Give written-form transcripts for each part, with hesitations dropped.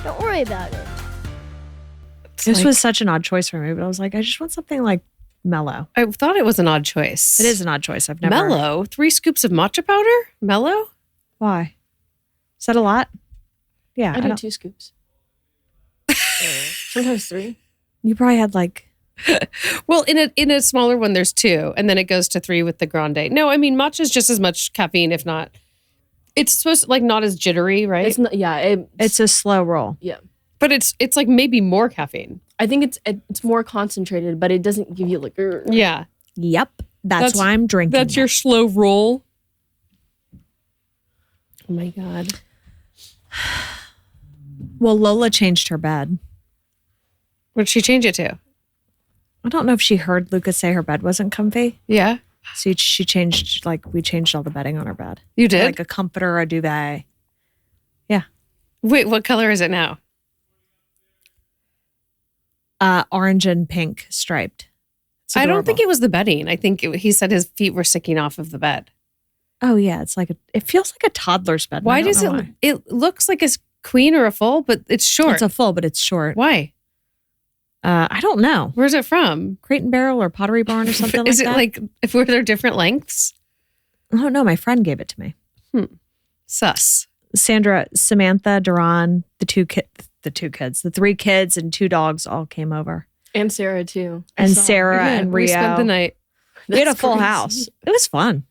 Don't worry about it. This was such an odd choice for me, but I was like, I just want something like mellow. I thought it was an odd choice. It is an odd choice. I've never. Mellow? 3 scoops of matcha powder? Mellow? Why? Is that a lot? Yeah. I do 2 scoops. Sometimes 3. You probably had like. Well, in a smaller one, there's 2, and then it goes to 3 with the grande. No, I mean, matcha is just as much caffeine, if not. It's supposed to, like, not as jittery, right? It's not, yeah. It's a slow roll. Yeah. But it's like maybe more caffeine. I think it's more concentrated, but it doesn't give you like. Yeah. Yep. That's why I'm drinking. That's your slow roll. Oh my God. Well, Lola changed her bed. What'd she change it to? I don't know if she heard Lucas say her bed wasn't comfy. Yeah. So she changed, like, we changed all the bedding on her bed. You did? Like a comforter, a duvet. Yeah. Wait, what color is it now? Orange and pink striped. I don't think it was the bedding. I think he said his feet were sticking off of the bed. Oh yeah, it's like it feels like a toddler's bed. Why does it? It looks like a queen or a full, but it's short. It's a full, but it's short. Why? I don't know. Where's it from? Crate and Barrel or Pottery Barn or something Is like it that? like if were there different lengths? Oh no, my friend gave it to me. Sus. Sandra, Samantha, Duran, the 3 kids and 2 dogs all came over. And Sarah too. And Sarah and Rio. We spent the night. We had a full house. It was fun.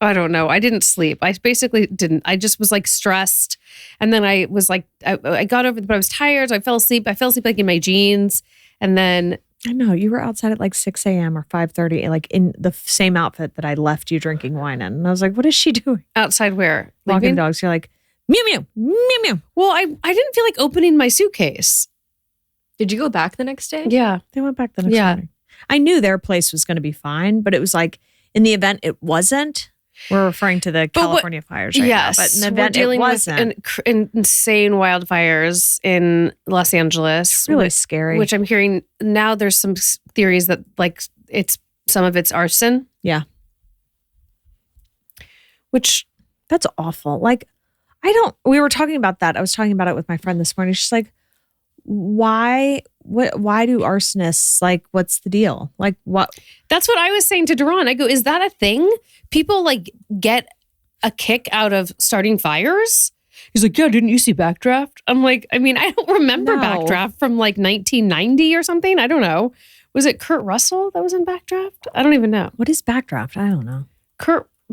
I don't know. I didn't sleep. I basically didn't. I just was like stressed. And then I was like, I got over, but I was tired. So I fell asleep. I fell asleep like in my jeans. And then. I know. You were outside at like 6 a.m. or 5:30, like in the same outfit that I left you drinking wine in. And I was like, what is she doing? Outside where? Walking dogs. You're like, meow, meow, meow, meow. Well, I didn't feel like opening my suitcase. Did you go back the next day? Yeah. They went back the next morning. I knew their place was going to be fine, but it was like in the event it wasn't. We're referring to the California fires right now. But in the event it wasn't. With insane wildfires in Los Angeles. It's really scary. Which I'm hearing now there's some theories that like some of it's arson. Yeah. Which that's awful. Like we were talking about that. I was talking about it with my friend this morning. She's like, why do arsonists, like, what's the deal? Like, what? That's what I was saying to Duran. I go, is that a thing? People like get a kick out of starting fires? He's like, yeah, didn't you see Backdraft? I'm like, I mean, I don't remember Backdraft from like 1990 or something. I don't know. Was it Kurt Russell that was in Backdraft? I don't even know. What is Backdraft? I don't know.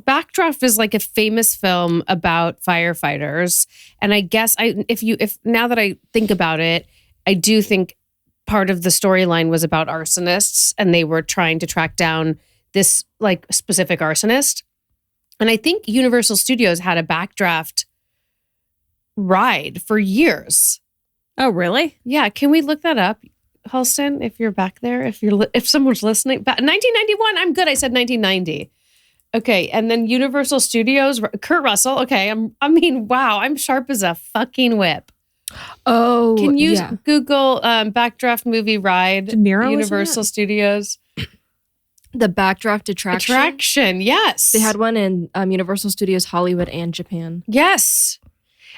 Backdraft is like a famous film about firefighters. And I guess if now that I think about it, I do think part of the storyline was about arsonists and they were trying to track down this like specific arsonist. And I think Universal Studios had a Backdraft ride for years. Oh, really? Yeah. Can we look that up, Halston, if you're back there, if someone's listening? 1991, I'm good. I said 1990. Okay, and then Universal Studios, Kurt Russell. Okay, wow, I'm sharp as a fucking whip. Oh, can you Google Backdraft movie ride? De Niro Universal Studios. The Backdraft attraction. Yes, they had one in Universal Studios Hollywood and Japan. Yes,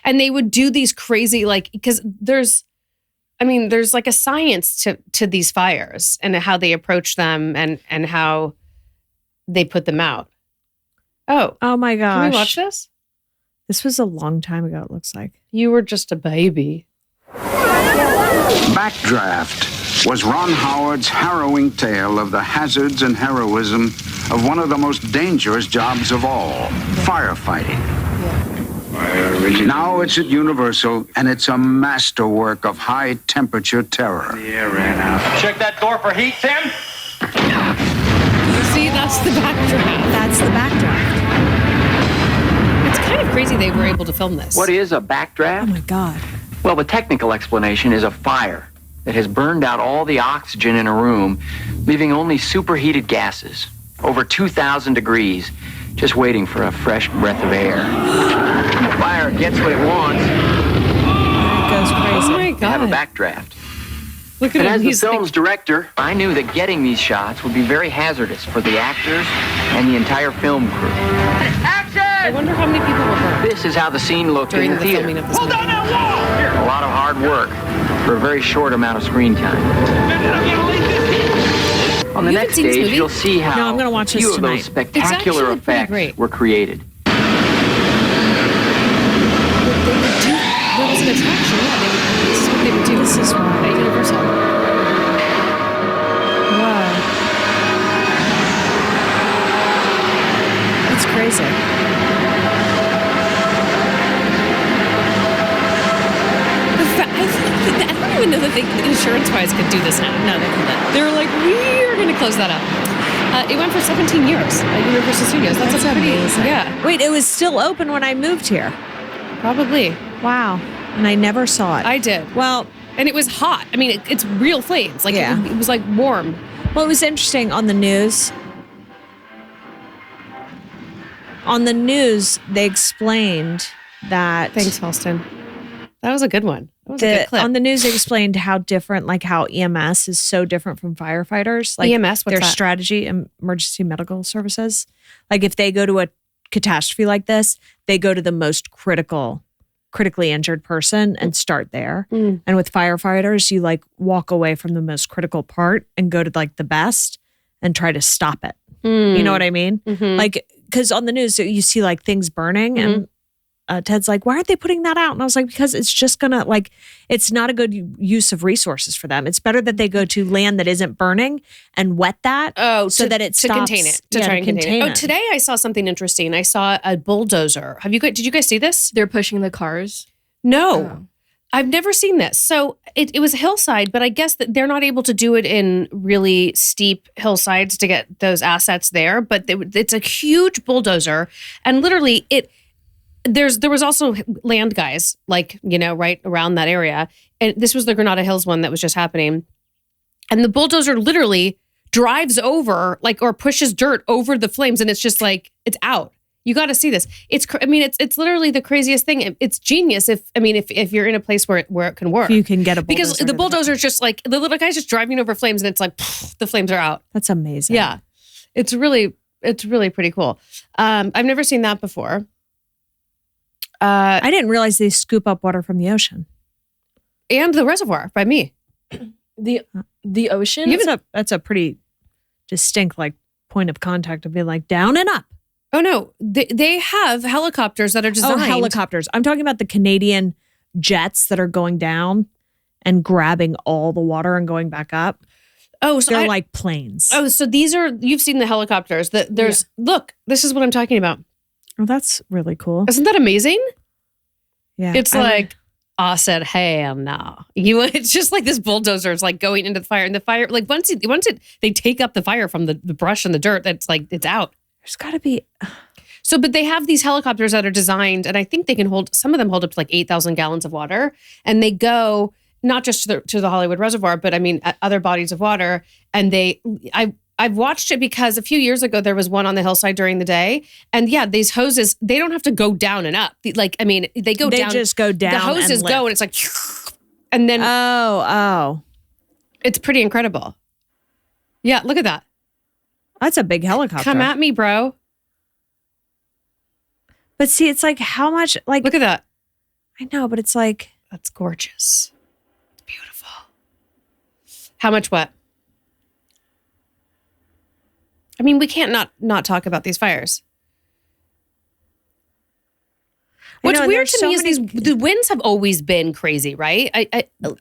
and they would do these crazy because there's like a science to these fires and how they approach them and how they put them out. Oh my gosh. Can we watch this? This was a long time ago, it looks like. You were just a baby. Backdraft was Ron Howard's harrowing tale of the hazards and heroism of one of the most dangerous jobs of all, firefighting. Now it's at Universal, and it's a masterwork of high-temperature terror. The air ran out. Check that door for heat, Tim. See, that's the Backdraft. That's the Backdraft. It's kind of crazy they were able to film this. What is a backdraft? Oh my God. Well, the technical explanation is a fire that has burned out all the oxygen in a room, leaving only superheated gases, over 2,000 degrees, just waiting for a fresh breath of air. The fire gets what it wants. It goes crazy. Oh my God. They have a backdraft. Look at And him. as the film's director, I knew that getting these shots would be very hazardous for the actors and the entire film crew. Action! I wonder how many people were burned This is how the scene looked during in the the filming theater. of this movie. A lot of hard work for a very short amount of screen time. On the You next haven't seen this stage, movie? you'll see how No, I'm gonna watch this few of tonight. those spectacular actually pretty effects great. were created. There was an attraction. Yeah, this is what they would do. This is wild. At Universal. Wow. That's crazy. I don't even know that they insurance-wise could do this now. No, they couldn't. They were like, we're going to close that up. It went for 17 years at Universal Studios. That's a pretty, amazing. yeah, Wait, it was still open when I moved here. probably. Wow. And I never saw it. I did. Well, And it was hot. I mean, it's real flames. Like, Yeah. it was like warm. Well, it was interesting on the news. On the news, they explained that Thanks, Halston. That was a good one. That was a good clip. on the news they explained how different, like how EMS is so different from firefighters. Like EMS, what's their that? strategy, emergency medical services. Like if they go to a catastrophe like this, they go to the most critically injured person and start there. Mm. And with firefighters, you like walk away from the most critical part and go to like the best and try to stop it. You know what I mean? Mhm. Like, because on the news you see like things burning and Ted's like, why aren't they putting that out? And I was like, because it's just gonna like, it's not a good use of resources for them. It's better that they go to land that isn't burning and wet that. So that it to stops. contain it, to Yeah, try and contain it. Oh, it. today I saw something interesting. I saw a bulldozer. Did you guys see this? They're pushing the cars. No. Oh. I've never seen this. So it was a hillside, but I guess that they're not able to do it in really steep hillsides to get those assets there. But it's a huge bulldozer, and literally there was also land guys like right around that area, and this was the Granada Hills one that was just happening, and the bulldozer literally drives over or pushes dirt over the flames, and it's just like it's out. You got to see this. It's literally the craziest thing. It's genius if you're in a place where it can work. If you can get a bulldozer. Because the bulldozer is just like the little guy's just driving over flames, and it's like the flames are out. That's amazing. Yeah, it's really pretty cool. I've never seen that before. I didn't realize they scoop up water from the ocean. And the reservoir by me. The ocean. That's a pretty distinct like point of contact of being like down and up. Oh no, they have helicopters that are designed. Oh, helicopters. I'm talking about the Canadian jets that are going down and grabbing all the water and going back up. Oh, so they're like planes. Oh, so you've seen the helicopters. Look, this is what I'm talking about. Oh, that's really cool. Isn't that amazing? Yeah. It's like, I said, hell no. It's just like this bulldozer is like going into the fire, and the fire, like once they take up the fire from the brush and the dirt, that's like, it's out. There's got to be. So, but they have these helicopters that are designed, and I think they can hold, some of them hold up to like 8,000 gallons of water, and they go not just to the Hollywood Reservoir, but I mean, other bodies of water. And I've watched it because a few years ago, there was one on the hillside during the day. And yeah, these hoses, they don't have to go down and up. They go down. They just go down. The hoses go and it's like, and then. Oh. It's pretty incredible. Yeah, look at that. That's a big helicopter. Come at me, bro. But see, it's like how much, like. Look at that. I know, but it's like. That's gorgeous. It's beautiful. How much what? I mean, we can't not talk about these fires. What's weird to me is the winds have always been crazy, right?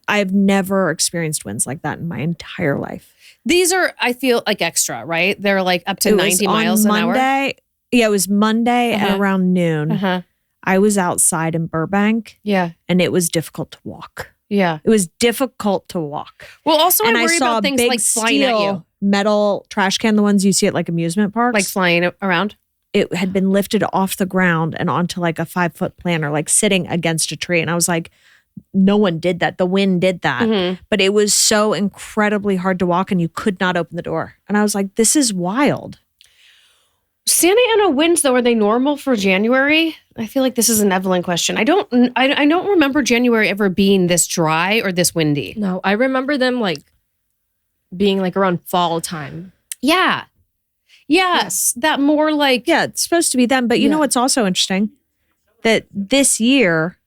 I've never experienced winds like that in my entire life. These are, I feel like extra, right? They're like up to 90 miles an hour. Yeah, it was Monday at around noon. Uh-huh. I was outside in Burbank. Yeah. And it was difficult to walk. Yeah. It was difficult to walk. Well, also and I worry saw about things big like flying at you. Metal trash can, the ones you see at like amusement parks. Like flying around? It had been lifted off the ground and onto like a 5-foot planter, like sitting against a tree. And I was like, no one did that. The wind did that. Mm-hmm. But it was so incredibly hard to walk and you could not open the door. And I was like, this is wild. Santa Ana winds, though, are they normal for January? I feel like this is an Evelyn question. I don't remember January ever being this dry or this windy. No, I remember them like being like around fall time. Yeah. Yes, that more like Yeah, it's supposed to be them. But you know what's also interesting? That this year,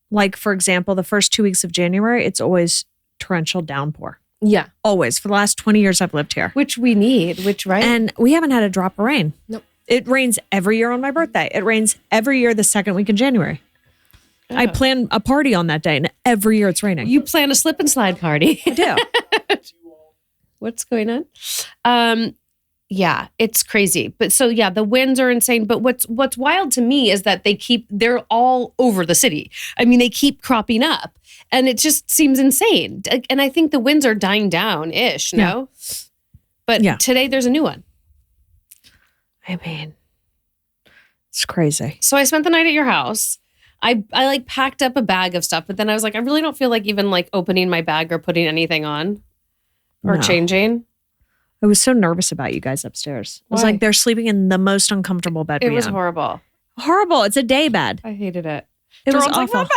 like for example, the first 2 weeks of January, it's always torrential downpour. Yeah. Always. For the last 20 years I've lived here. which we need, right? And we haven't had a drop of rain. Nope. It rains every year on my birthday. It rains every year the second week in January. I plan a party on that day, and every year it's raining. You plan a slip and slide party. I do. What's going on? Yeah, it's crazy. But so yeah, the winds are insane. But what's wild to me is that they're all over the city. I mean, they keep cropping up, and it just seems insane. And I think the winds are dying down ish. No, but today there's a new one. I mean, it's crazy. So I spent the night at your house. I like packed up a bag of stuff, but then I was like, I really don't feel like even like opening my bag or putting anything on or changing. I was so nervous about you guys upstairs. I was like, they're sleeping in the most uncomfortable bed. It was horrible. Horrible. It's a day bed. I hated it. It was Daron's awful.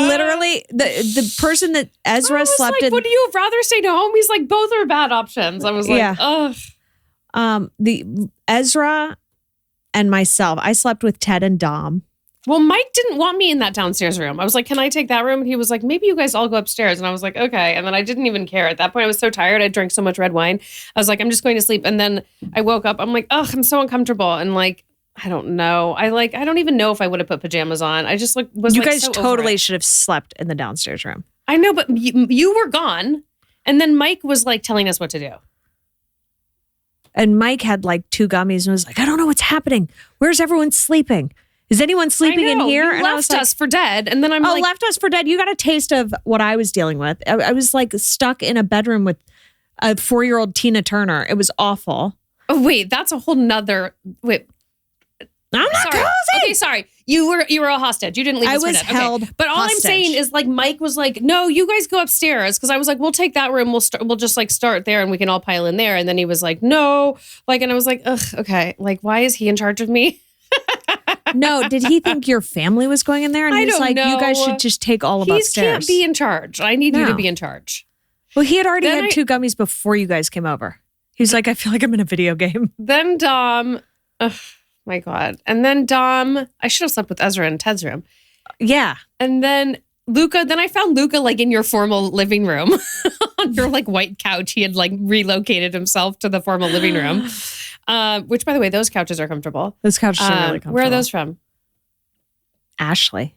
Literally, the person that Ezra slept like, in. would you have rather stayed home? He's like, both are bad options. I was like, ugh. The Ezra and myself, I slept with Ted and Dom. Well, Mike didn't want me in that downstairs room. I was like, can I take that room? And he was like, maybe you guys all go upstairs. And I was like, okay. And then I didn't even care. At that point, I was so tired. I drank so much red wine. I was like, I'm just going to sleep. And then I woke up. I'm like, ugh, I'm so uncomfortable. And like, I don't know. I don't even know if I would have put pajamas on. I just was You like, guys so totally should have slept in the downstairs room. I know, but you were gone. And then Mike was like telling us what to do. And Mike had like 2 gummies and was like, I don't know what's happening. Where's everyone sleeping? Is anyone sleeping in here? You and left I was like, us for dead. And then I'm like, left us for dead. You got a taste of what I was dealing with. I was like stuck in a bedroom with a 4-year-old Tina Turner. It was awful. oh, wait, that's a whole nother, wait. I'm not Sorry. cozy. Okay, sorry. You were a hostage. You didn't leave I us for was dead. held But all hostage. I'm saying is like Mike was like, no, you guys go upstairs. Cause I was like, we'll take that room. We'll just like start there and we can all pile in there. And then he was like, no. Like, and I was like, ugh, okay. Like, why is he in charge of me? No, did he think your family was going in there? And I he was don't like, you guys know. should just take all of He upstairs. can't be in charge. I need you to No. be in charge. Well, he had already Then had 2 gummies before you guys came over. He was like, I feel like I'm in a video game. Then Dom, ugh, my God. And then Dom, I should have slept with Ezra in Ted's room. Yeah. And then Luca, then I found Luca like in your formal living room on your like white couch. He had like relocated himself to the formal living room. Which by the way, those couches are comfortable. Those couches are really comfortable. Where are those from? Ashley.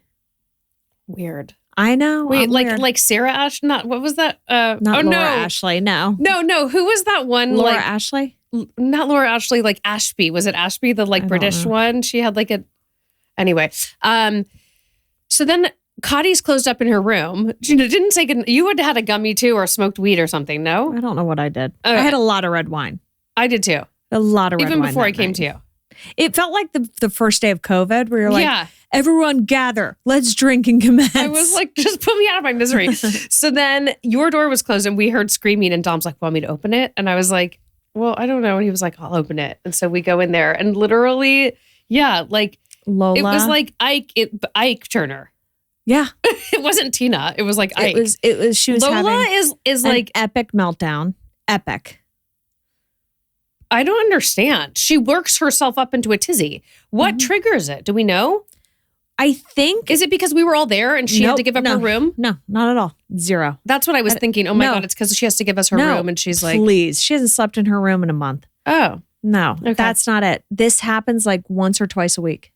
Weird. I know. Wait, I'm like weird. like Sarah Ash? Not what was that? Not oh Laura no, Ashley. No. no. Who was that one? Laura like Ashley? not Laura Ashley. Like Ashby. Was it Ashby? The like I don't British know. one. She had like a. Anyway, so then Kottie's closed up in her room. She didn't take it. You had had a gummy too, or smoked weed or something. No, I don't know what I did. Okay. I had a lot of red wine. I did too. A lot of red wine. Even before I that came night. to you. It felt like the first day of COVID where you're like, Yeah. everyone gather, let's drink and commence. I was like, just put me out of my misery. So then your door was closed and we heard screaming and Dom's like, want me to open it? And I was like, well, I don't know. And he was like, I'll open it. And so we go in there and literally, yeah, like Lola. it was like Ike Turner. Yeah. It wasn't Tina. It was like Ike. It was, she was Lola having is an like, epic meltdown. Epic. I don't understand. She works herself up into a tizzy. What triggers it? Do we know? I think. Is it because we were all there and she had Nope, to give up no. her room? No, not at all. 0. That's what I was thinking. Oh my no. God, it's because she has to give us her room and she's like, please. She hasn't slept in her room in a month. oh, No, Okay. that's not it. This happens like once or twice a week.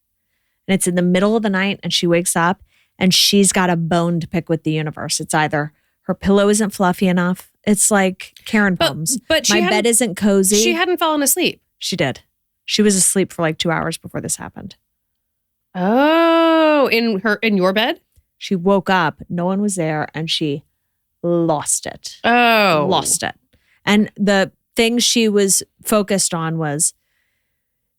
And it's in the middle of the night and she wakes up and she's got a bone to pick with the universe. It's either her pillow isn't fluffy enough. It's like Karen poems. but she My hadn't- bed isn't cozy. she hadn't fallen asleep. She did. She was asleep for like 2 hours before this happened. Oh, in your bed? She woke up, no one was there, and she lost it. Oh. Lost it. And the thing she was focused on was,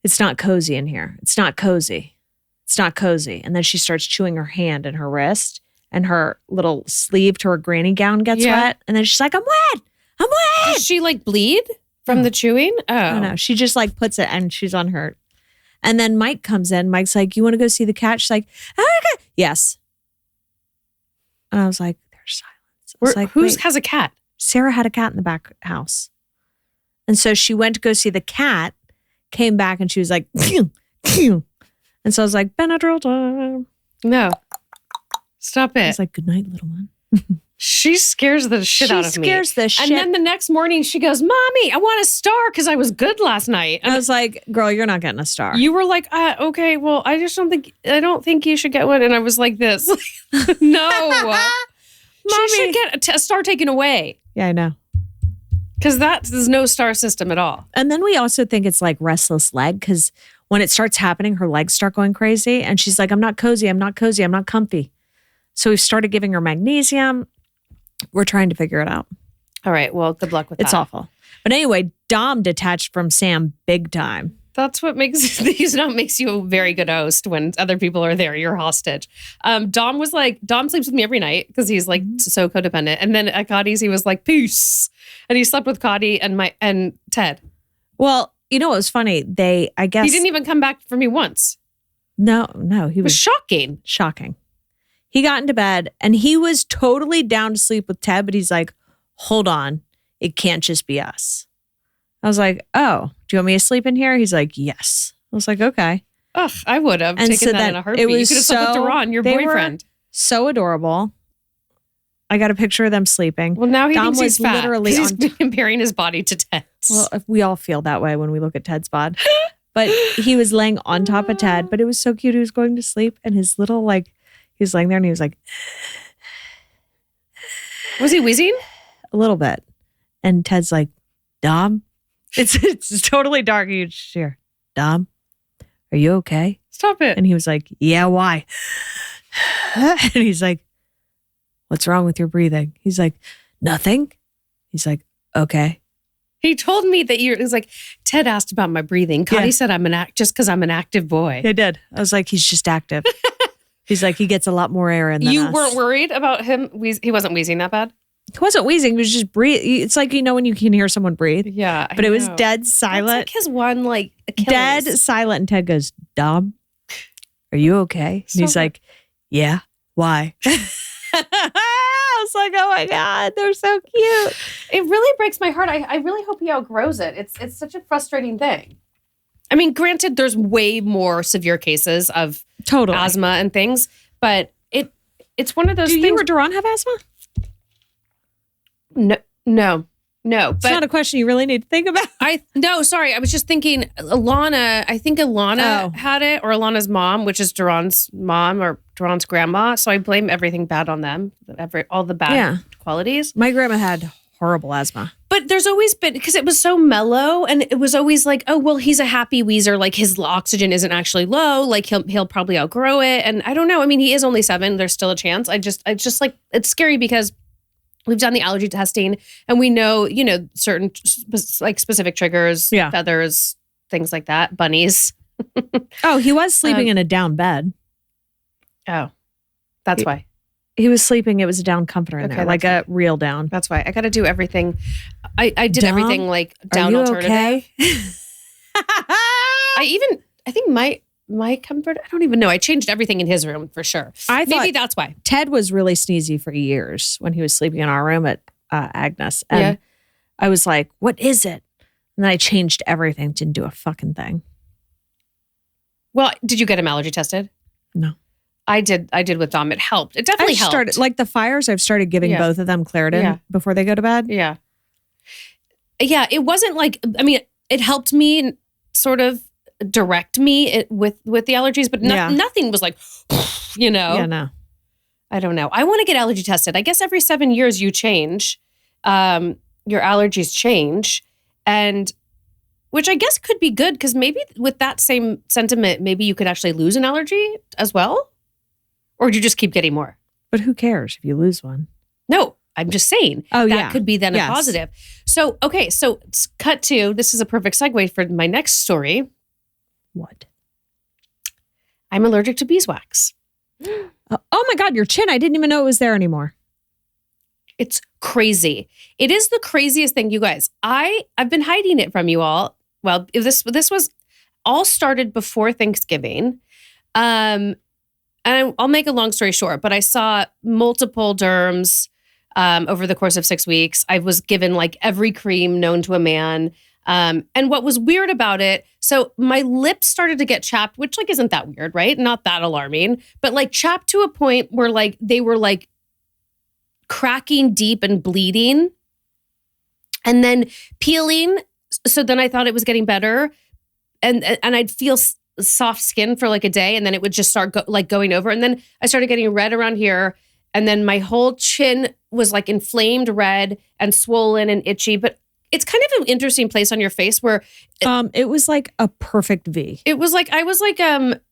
it's not cozy in here. It's not cozy. It's not cozy. And then she starts chewing her hand and her wrist, and her little sleeve to her granny gown gets Yeah. wet. And then she's like, I'm wet. I'm wet. Does she like bleed from the chewing? Oh. I know. She just like puts it and she's on her. And then Mike comes in. Mike's like, you want to go see the cat? She's like, oh, yes. And I was like, there's silence. I was like, Who wait. has a cat? Sarah had a cat in the back house. And so she went to go see the cat, came back, and she was like, "Phew, phew." And so I was like, Benadryl time. No. Stop I it. was like, good night, little one. She scares the shit out of me. She scares the shit. And then the next morning she goes, Mommy, I want a star because I was good last night. And I was like, girl, you're not getting a star. you were like, okay, well, I don't think you should get one. And I was like this. No. She should get a star taken away. Yeah, I know. Because there's no star system at all. And then we also think it's like restless leg because when it starts happening, her legs start going crazy. And she's like, I'm not cozy. I'm not comfy. So we've started giving her magnesium. We're trying to figure it out. All right. Well, good luck with that. It's awful. But anyway, Dom detached from Sam big time. That's what makes you a very good host when other people are there. You're hostage. Dom sleeps with me every night because he's like so codependent. And then at Kottie's, he was like, peace. And he slept with Kottie and Ted. Well, you know what was funny? I guess He didn't even come back for me once. No, he It was was shocking. shocking. He got into bed and he was totally down to sleep with Ted, but he's like, hold on, it can't just be us. I was like, oh, do you want me to sleep in here? He's like, yes. I was like, okay. Ugh, I would have And taken so that then in a heartbeat. it was You could have slept with Duran, your they were boyfriend. So adorable. I got a picture of them sleeping. Well, now he Dom thinks was he's fat. literally 'cause on he's comparing his body to Ted's. Well, we all feel that way when we look at Ted's bod. But he was laying on top of Ted, but it was so cute. He was going to sleep and his little he was laying there and he was like, Was he wheezing? a little bit. And Ted's like, Dom? It's totally dark. You just hear, Dom, are you okay? Stop it. And he was like, yeah, why? And he's like, what's wrong with your breathing? He's like, nothing. He's like, okay. He told me that he was like, Ted asked about my breathing. Kottie Yeah. said just because I'm an active boy. I did. I was like, he's just active. He's like, he gets a lot more air in than You us. weren't worried about him? He wasn't wheezing that bad? He wasn't wheezing. He was just breathe. It's like, when you can hear someone breathe. Yeah. But it was dead That's silent. like his one Achilles. Dead silent. And Ted goes, Dom, are you okay? And he's So- like, yeah, why? I was like, oh my God, they're so cute. It really breaks my heart. I really hope he outgrows it. It's such a frustrating thing. I mean, granted, there's way more severe cases of Totally. asthma and things, but it's one of those Do things. you or Duran have asthma? No. It's not a question you really need to think about. Sorry. I was just thinking Alana. I think Alana had it, or Alana's mom, which is Duran's mom or Duran's grandma. So I blame everything bad on them. All the bad qualities. My grandma had horrible asthma. But there's always been, because it was so mellow, and it was always like, oh, well, he's a happy wheezer. Like his oxygen isn't actually low. Like he'll probably outgrow it. And I don't know. I mean, he is only 7. There's still a chance. I just like, it's scary because we've done the allergy testing and we know, certain specific triggers, feathers, things like that, bunnies. Oh, he was sleeping in a down bed. Oh, that's why. He was sleeping. It was a down comforter in there, like a real down. That's why. I got to do everything. I did Dom, everything like down are you alternative. okay? I think my comfort, I don't even know. I changed everything in his room for sure. Maybe that's why. Ted was really sneezy for years when he was sleeping in our room at Agnes. And I was like, what is it? And then I changed everything. Didn't do a fucking thing. Well, did you get him allergy tested? No. I did with Dom. It helped. It definitely helped. Started, like the fires, I've started giving both of them Claritin before they go to bed. Yeah. Yeah, it wasn't like, I mean, it helped me sort of direct me with the allergies, but nothing was like, Yeah, no. I don't know. I want to get allergy tested. I guess every 7 years you change, your allergies change, and which I guess could be good because maybe with that same sentiment, maybe you could actually lose an allergy as well. Or do you just keep getting more? But who cares if you lose one? No, I'm just saying. That could be then a positive. So, okay, so cut to, this is a perfect segue for my next story. What? I'm allergic to beeswax. Oh my God, your chin. I didn't even know it was there anymore. It's crazy. It is the craziest thing, you guys. I've been hiding it from you all. Well, this was all started before Thanksgiving. And I'll make a long story short, but I saw multiple derms over the course of 6 weeks. I was given like every cream known to a man. And what was weird about it, so my lips started to get chapped, which like isn't that weird, right? Not that alarming, but like chapped to a point where like they were like cracking deep and bleeding and then peeling. So then I thought it was getting better. And I'd feel soft skin for like a day, and then it would just start going over. And then I started getting red around here, and then my whole chin was like inflamed red and swollen and itchy. But it's kind of an interesting place on your face where it was like a perfect V. it was like I was like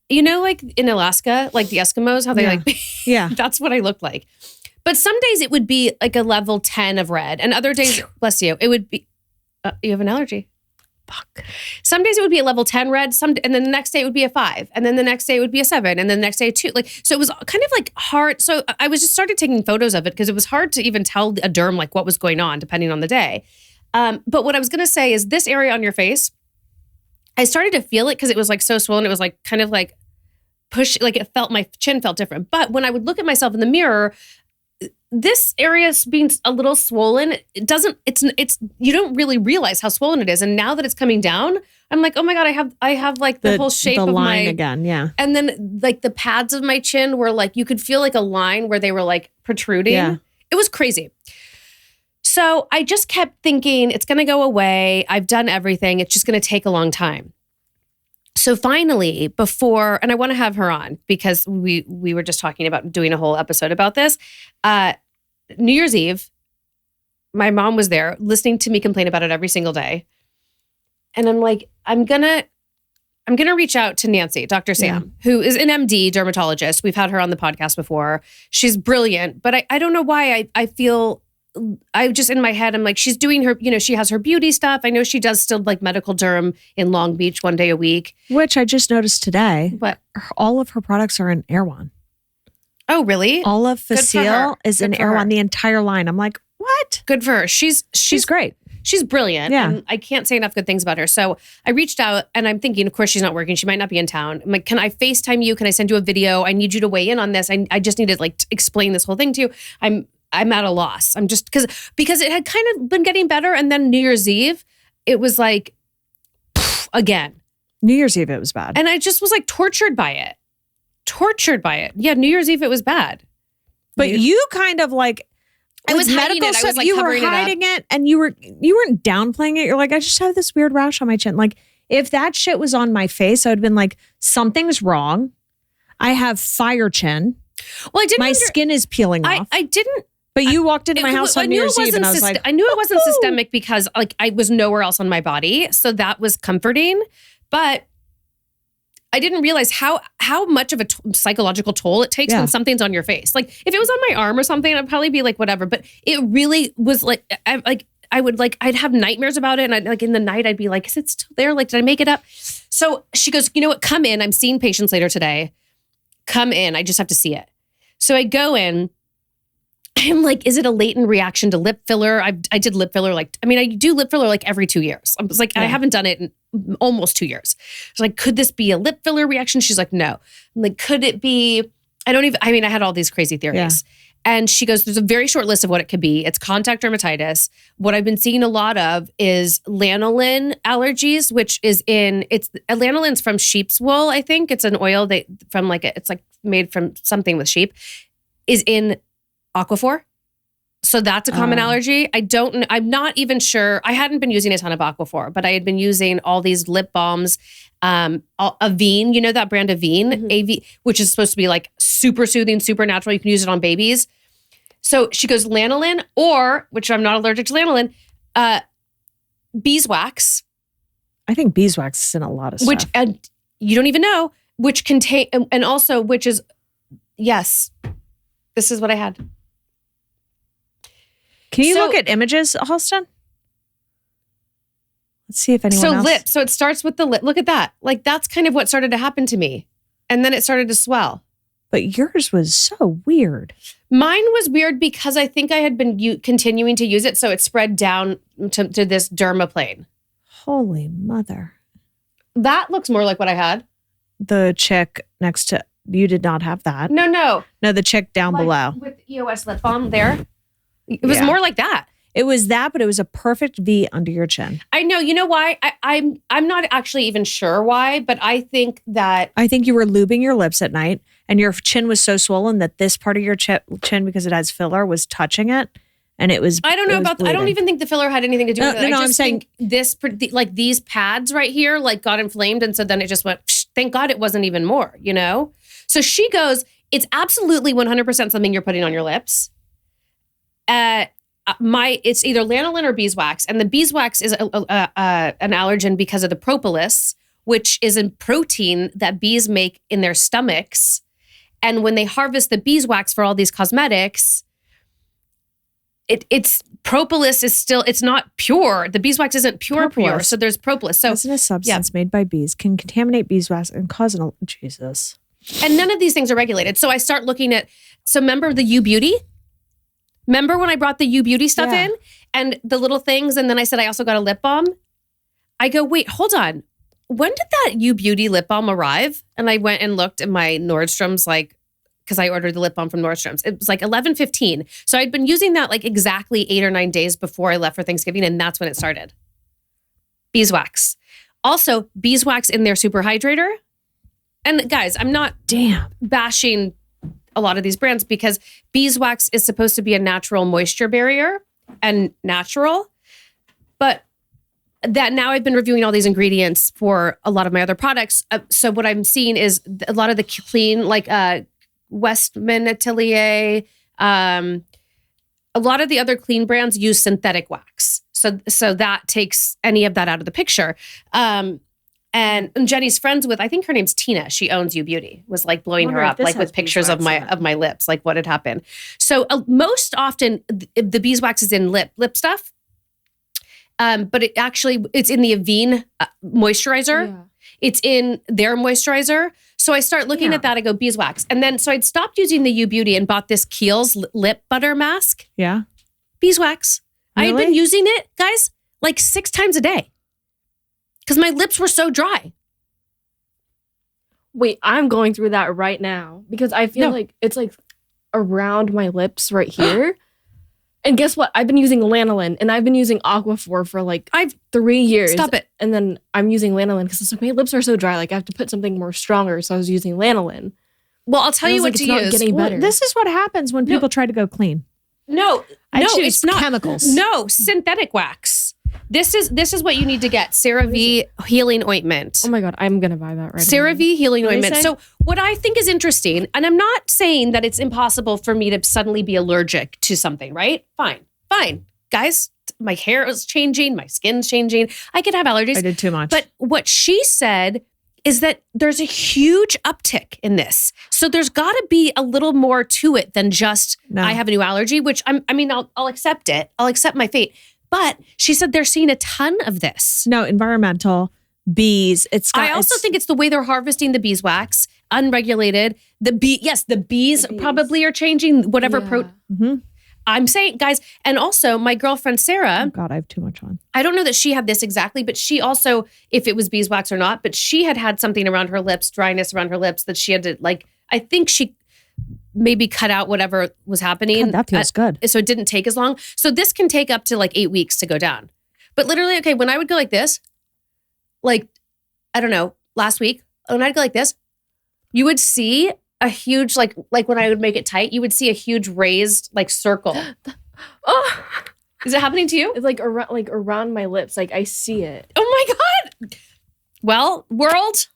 you know, like in Alaska, like the Eskimos, how they Yeah. that's what I looked like. But some days it would be like a level 10 of red, and other days, bless you, it would be you have an allergy. Fuck. Some days it would be a level 10 red, and then the next day it would be a 5, and then the next day it would be a 7, and then the next day a 2. Like, so it was kind of like hard. So I was just started taking photos of it because it was hard to even tell a derm like what was going on depending on the day. But what I was gonna say is this area on your face, I started to feel it because it was like so swollen. It was like kind of like push, like it felt, my chin felt different. But when I would look at myself in the mirror, this area being a little swollen, it's you don't really realize how swollen it is. And now that it's coming down, I'm like, oh my God, I have like the whole shape of line my again. Yeah. And then like the pads of my chin were like, you could feel like a line where they were like protruding. Yeah. It was crazy. So I just kept thinking it's going to go away. I've done everything. It's just going to take a long time. So finally, and I want to have her on because we were just talking about doing a whole episode about this. New Year's Eve, my mom was there listening to me complain about it every single day. And I'm like, I'm gonna reach out to Nancy, Dr. Sam, who is an MD dermatologist. We've had her on the podcast before. She's brilliant, but I don't know why I feel, I just in my head, I'm like, she's doing her, she has her beauty stuff. I know she does still like medical derm in Long Beach 1 day a week. Which I just noticed today. But all of her products are in Erewhon. Oh, really? All of Good for Facile her. is in Good for her. Erewhon, the entire line. I'm like, what? Good for her. She's great. She's brilliant. Yeah. And I can't say enough good things about her. So I reached out and I'm thinking, of course, she's not working. She might not be in town. I'm like, can I FaceTime you? Can I send you a video? I need you to weigh in on this. I just need to like explain this whole thing to you. I'm at a loss. I'm just because it had kind of been getting better. And then New Year's Eve, it was like, again. New Year's Eve, it was bad. And I just was like tortured by it. Yeah, New Year's Eve, it was bad. But you kind of like, I was hiding medical it. I stuff, was like you were covering it up. hiding it, and you weren't downplaying it. You're like, I just have this weird rash on my chin. Like, if that shit was on my face, I would have been like, something's wrong. I have fire chin. Well, I didn't. My skin is peeling off. I didn't. But you walked into my house on New Year's Eve, and I was like, I knew it wasn't systemic because like I was nowhere else on my body, so that was comforting. But I didn't realize how much of a psychological toll it takes when something's on your face. Like if it was on my arm or something, I'd probably be like whatever. But it really was like I'd have nightmares about it, and I'd like in the night I'd be like, is it still there? Like did I make it up? So she goes, you know what? Come in. I'm seeing patients later today. Come in. I just have to see it. So I go in. I'm like, is it a latent reaction to lip filler? I did lip filler I do lip filler like every 2 years. I was like, I haven't done it in almost 2 years. I was like, could this be a lip filler reaction? She's like, no. I'm like, could it be? I had all these crazy theories. Yeah. And she goes, there's a very short list of what it could be. It's contact dermatitis. What I've been seeing a lot of is lanolin allergies, which is lanolin's from sheep's wool, I think. It's an oil it's like made from something with sheep, is in Aquaphor. So that's a common allergy. I'm not even sure. I hadn't been using a ton of Aquaphor, but I had been using all these lip balms. Avene, you know that brand Avene, AV, which is supposed to be like super soothing, super natural. You can use it on babies. So she goes lanolin which I'm not allergic to lanolin, beeswax. I think beeswax is in a lot of stuff. Which, and you don't even know, which contain, and also, which is, yes, this is what I had. Can you look at images, Halston? Let's see if anyone else. Lip. So it starts with the lip. Look at that. Like that's kind of what started to happen to me. And then it started to swell. But yours was so weird. Mine was weird because I think I had been continuing to use it. So it spread down to this dermaplane. Holy mother. That looks more like what I had. The chick next to, you did not have that. No. No, the chick down below. With EOS lip balm there. It was more like that. It was that, but it was a perfect V under your chin. I know. You know why? I'm not actually even sure why, but I think that I think you were lubing your lips at night and your chin was so swollen that this part of your chin, because it has filler, was touching it. And it was, I don't know about, I don't even think the filler had anything to do with it. No, I I'm saying this, like these pads right here, like got inflamed. And so then it just went, thank God it wasn't even more, you know? So she goes, it's absolutely 100% something you're putting on your lips. It's either lanolin or beeswax. And the beeswax is an allergen because of the propolis, which is a protein that bees make in their stomachs. And when they harvest the beeswax for all these cosmetics, it's propolis is still, it's not pure. The beeswax isn't pure. So there's propolis. So a substance made by bees can contaminate beeswax and cause Jesus. And none of these things are regulated. So I start looking at, so remember the U Beauty? Remember when I brought the U Beauty stuff in and the little things? And then I said, I also got a lip balm. I go, wait, hold on. When did that U Beauty lip balm arrive? And I went and looked at my Nordstrom's, like, because I ordered the lip balm from Nordstrom's. It was like 11:15. So I'd been using that like exactly 8 or 9 days before I left for Thanksgiving. And that's when it started. Beeswax. Also, beeswax in their super hydrator. And guys, I'm not bashing a lot of these brands because beeswax is supposed to be a natural moisture barrier and natural. But that now I've been reviewing all these ingredients for a lot of my other products. So what I'm seeing is a lot of the clean, like Westman Atelier, a lot of the other clean brands use synthetic wax. So that takes any of that out of the picture. And Jenny's friends with, I think her name's Tina. She owns U Beauty. Was like blowing her up, like with pictures of my lips, like what had happened. So most often the beeswax is in lip stuff, but it's in the Avene moisturizer. Yeah. It's in their moisturizer. So I start looking at that. I go beeswax, and then so I'd stopped using the U Beauty and bought this Kiehl's lip butter mask. Yeah, beeswax. Really? I had been using it, guys, like 6 times a day. Because my lips were so dry. Wait, I'm going through that right now because I feel like it's like around my lips right here. And guess what? I've been using lanolin and I've been using Aquaphor for like 3 years. Stop it. And then I'm using lanolin because it's like my lips are so dry. Like I have to put something more stronger. So I was using lanolin. Well, I'll tell you what like, to it's use. Not getting better. This is what happens when people try to go clean. No, choose it's not chemicals. No, synthetic wax. This is what you need to get. CeraVe healing ointment. Oh my God, I'm going to buy that right now. CeraVe healing ointment. So what I think is interesting, and I'm not saying that it's impossible for me to suddenly be allergic to something, right? Fine. Guys, my hair is changing. My skin's changing. I could have allergies. I did too much. But what she said is that there's a huge uptick in this. So there's got to be a little more to it than just I have a new allergy, which I'll accept it. I'll accept my fate. But she said they're seeing a ton of this. No, environmental, bees. I also think it's the way they're harvesting the beeswax, unregulated. The bees probably are changing whatever I'm saying, guys, and also my girlfriend Sarah. Oh God, I have too much on. I don't know that she had this exactly, but she also, if it was beeswax or not, but she had something around her lips, dryness around her lips that she had to I think she maybe cut out whatever was happening. God, that feels good. So it didn't take as long. So this can take up to 8 weeks to go down. But literally, okay, when I would go like this, I don't know, last week, when I'd go like this, you would see a huge, like when I would make it tight, you would see a huge raised circle. Oh, is it happening to you? It's around my lips. I see it. Oh my God. Well, world,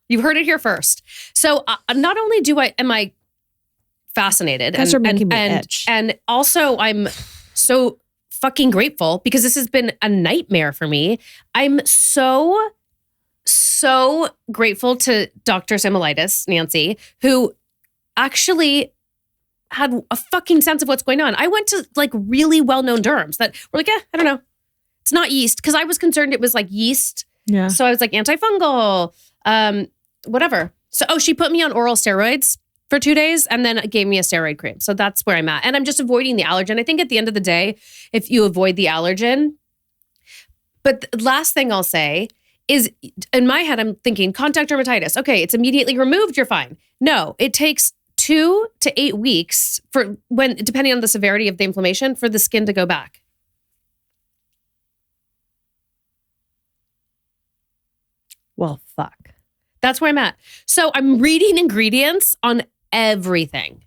you heard it here first. So not only am I fascinated and also I'm so fucking grateful because this has been a nightmare for me. I'm so grateful to Dr. Similitis, Nancy, who actually had a fucking sense of what's going on. I went to really well-known derms that were I don't know. It's not yeast because I was concerned it was yeast. Yeah. So I was antifungal, whatever. So, she put me on oral steroids for 2 days and then gave me a steroid cream. So that's where I'm at. And I'm just avoiding the allergen. I think at the end of the day, if you avoid the allergen, but the last thing I'll say is in my head, I'm thinking contact dermatitis. Okay, it's immediately removed. You're fine. No, it takes 2 to 8 weeks for when, depending on the severity of the inflammation, for the skin to go back. Well, fuck. That's where I'm at. So I'm reading ingredients on everything.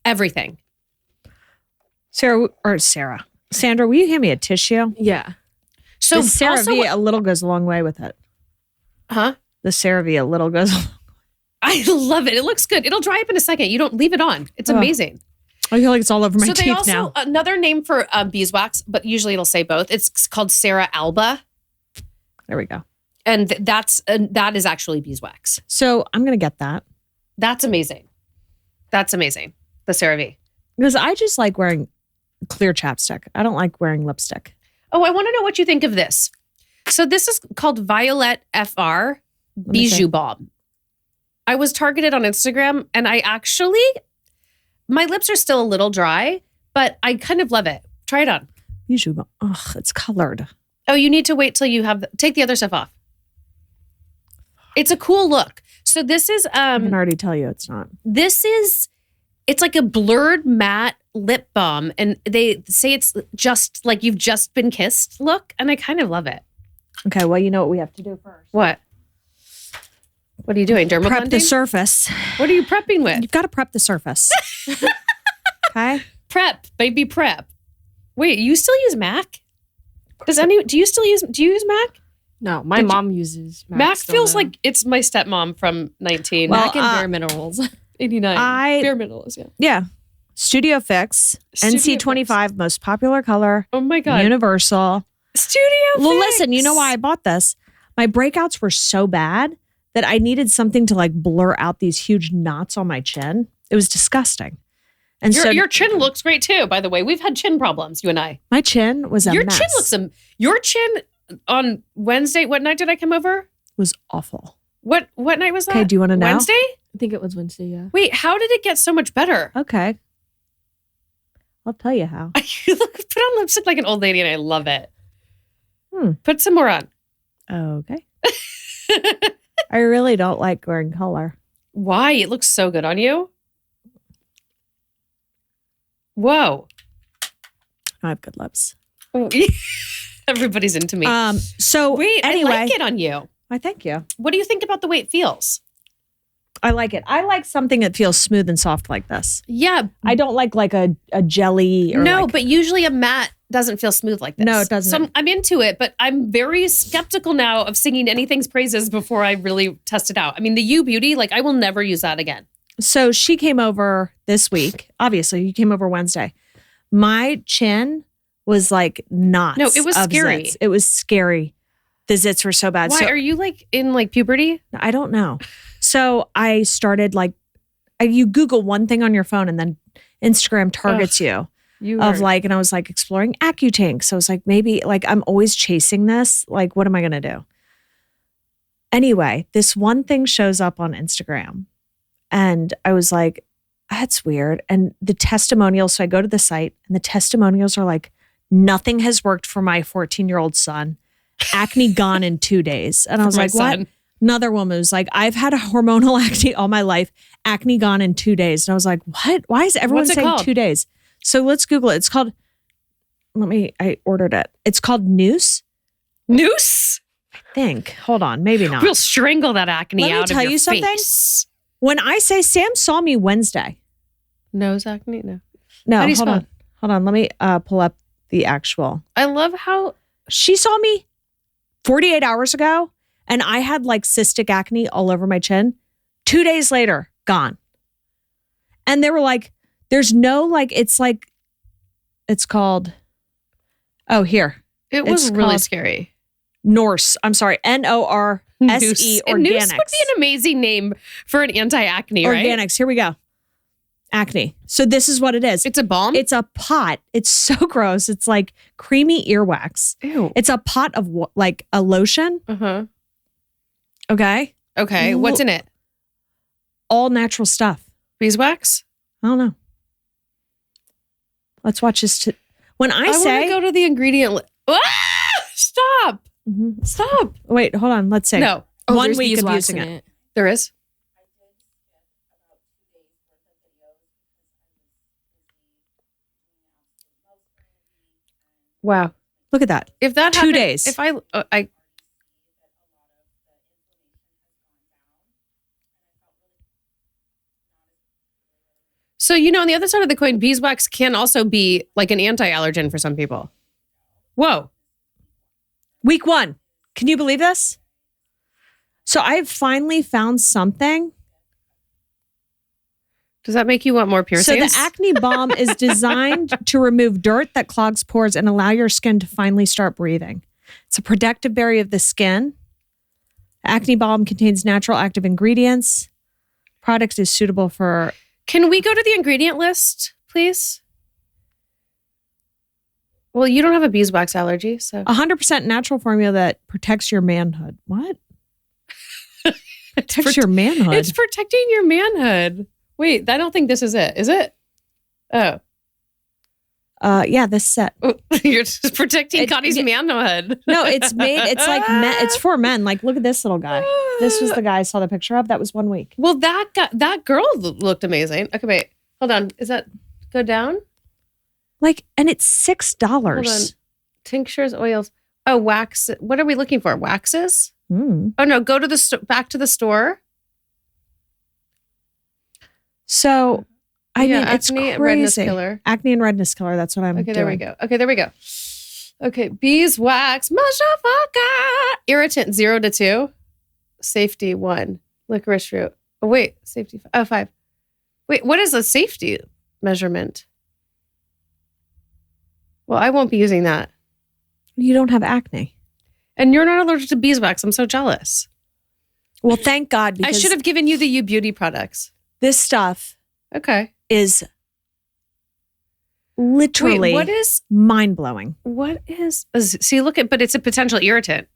Everything. Sandra, will you hand me a tissue? Yeah. So the CeraVe a little goes a long way with it. Huh? The CeraVe a little goes a long way. I love it. It looks good. It'll dry up in a second. You don't leave it on. It's amazing. I feel like it's all over my So teeth they also, now. another name for beeswax, but usually it'll say both. It's called Cera alba. There we go. And that is actually beeswax. So I'm going to get that. That's amazing. That's amazing. The CeraVe. Because I just like wearing clear chapstick. I don't like wearing lipstick. Oh, I want to know what you think of this. So this is called Violet FR Bijou Balm. I was targeted on Instagram and my lips are still a little dry, but I kind of love it. Try it on. Bijou balm. Ugh, it's colored. Oh, you need to wait till you take the other stuff off. It's a cool look. So this is I can already tell you it's not. It's like a blurred matte lip balm, and they say it's just like you've just been kissed look, and I kind of love it. Okay, well, you know what we have to do first. What are you doing? Derma Prep the blending? surface. What are you prepping with? You've got to prep the surface. Okay? Prep, baby, prep. Wait, you still use MAC? Do you use MAC? No, my mom uses MAC still feels now. like it's my stepmom from 19. MAC and Bare Minerals. 89. Bare Minerals, yeah. Yeah. Studio Fix. NC25, most popular color. Oh my God. Universal. Studio Well, Fix. listen, you know why I bought this? My breakouts were so bad that I needed something to like blur out these huge knots on my chin. It was disgusting. And Your chin looks great too, by the way. We've had chin problems, you and I. my chin was a Your mess. chin looks your chin on Wednesday. What night did I come over? was awful. What night was that? Okay, do you want to know? Wednesday? I think it was Wednesday, yeah. Wait, how did it get so much better? Okay. I'll tell you how. You put on lipstick like an old lady, and I love it. Hmm. Put some more on. Okay. I really don't like wearing color. Why? It looks so good on you. Whoa. I have good lips. Everybody's into me. So Wait, anyway, I like it on you. I thank you. What do you think about the way it feels? I like it. I like something that feels smooth and soft like this. Yeah. I don't like a jelly or No, like, but usually a matte doesn't feel smooth like this. No, it doesn't. So I'm into it, but I'm very skeptical now of singing anything's praises before I really test it out. I mean, the U Beauty, like I will never use that again. So she came over this week. Obviously, you came over Wednesday. My chin was like knots. No, it was of scary. Zits. It was scary. The zits were so bad. Why So are you like in like puberty? I don't know. So I started like, you Google one thing on your phone and then Instagram targets you of like, and I was like exploring Accutank. So I was like, maybe like I'm always chasing this. Like, what am I going to do? Anyway, this one thing shows up on Instagram and I was like, that's weird. And the testimonials, so I go to the site and the testimonials are like, nothing has worked for my 14-year-old son. Acne gone in 2 days. And I was like, what? Another woman was like, I've had a hormonal acne all my life. Acne gone in 2 days. And I was like, what? Why is everyone What's it saying called? 2 days? So let's Google it. It's called, I ordered it. It's called Noose. Noose? I think. Hold on. Maybe not. We'll strangle that acne Let me out tell of your you something. face. When I say Sam saw me Wednesday. Nose acne? No. No, How do you hold spell on. it? Hold on. Let me pull up the actual. I love how She saw me 48 hours ago and I had like cystic acne all over my chin. 2 days later, gone. And they were like, there's no like, it's called, oh, here. it was It's really called scary. Norse. I'm sorry. Norse Noose. And Noose would Organics. be an amazing name for an anti-acne, right? Organics. Here we go. Acne. So this is what it is. It's a balm? It's a pot. It's so gross. It's like creamy earwax. Ew. It's a pot of like a lotion. Uh-huh. Okay. Okay. What's in it? All natural stuff. Beeswax? I don't know. Let's watch this. When I want to say, go to the ingredient list. Ah! Stop. Mhm. Stop. Wait, hold on. Let's say No. 1 there's week of beeswax using in it. There is? Wow. Look at that. If that 2 happened, days. If I So, on the other side of the coin, beeswax can also be like an anti-allergen for some people. Whoa. Week 1. Can you believe this? So I've finally found something. Does that make you want more piercings? So the acne balm is designed to remove dirt that clogs pores and allow your skin to finally start breathing. It's a protective barrier of the skin. Acne balm contains natural active ingredients. Product is suitable for... Can we go to the ingredient list, please? Well, you don't have a beeswax allergy, so 100% natural formula that protects your manhood. What? Protects your manhood? It's protecting your manhood. Wait, I don't think this is it. Is it? Oh. Yeah, this set. You're just protecting Kottie's manhood. No, it's like it's for men. Like, look at this little guy. This was the guy I saw the picture of. That was 1 week. Well, that girl looked amazing. Okay, wait. Hold on. Is that go down? Like, and it's $6. Hold on. Tinctures, oils. Oh, wax. What are we looking for? Waxes? Oh no, go to the back to the store. So, I mean, it's acne, crazy. redness killer. Acne and redness killer. That's what I'm doing. Okay, there we go. Okay, beeswax, motherfucker. Irritant 0 to 2. Safety 1. Licorice root. Oh, wait. Safety 5. Wait, what is a safety measurement? Well, I won't be using that. You don't have acne. And you're not allergic to beeswax. I'm so jealous. Well, thank God. I should have given you the U Beauty products. This stuff is literally what is mind-blowing. What is see, look at, but it's a potential irritant.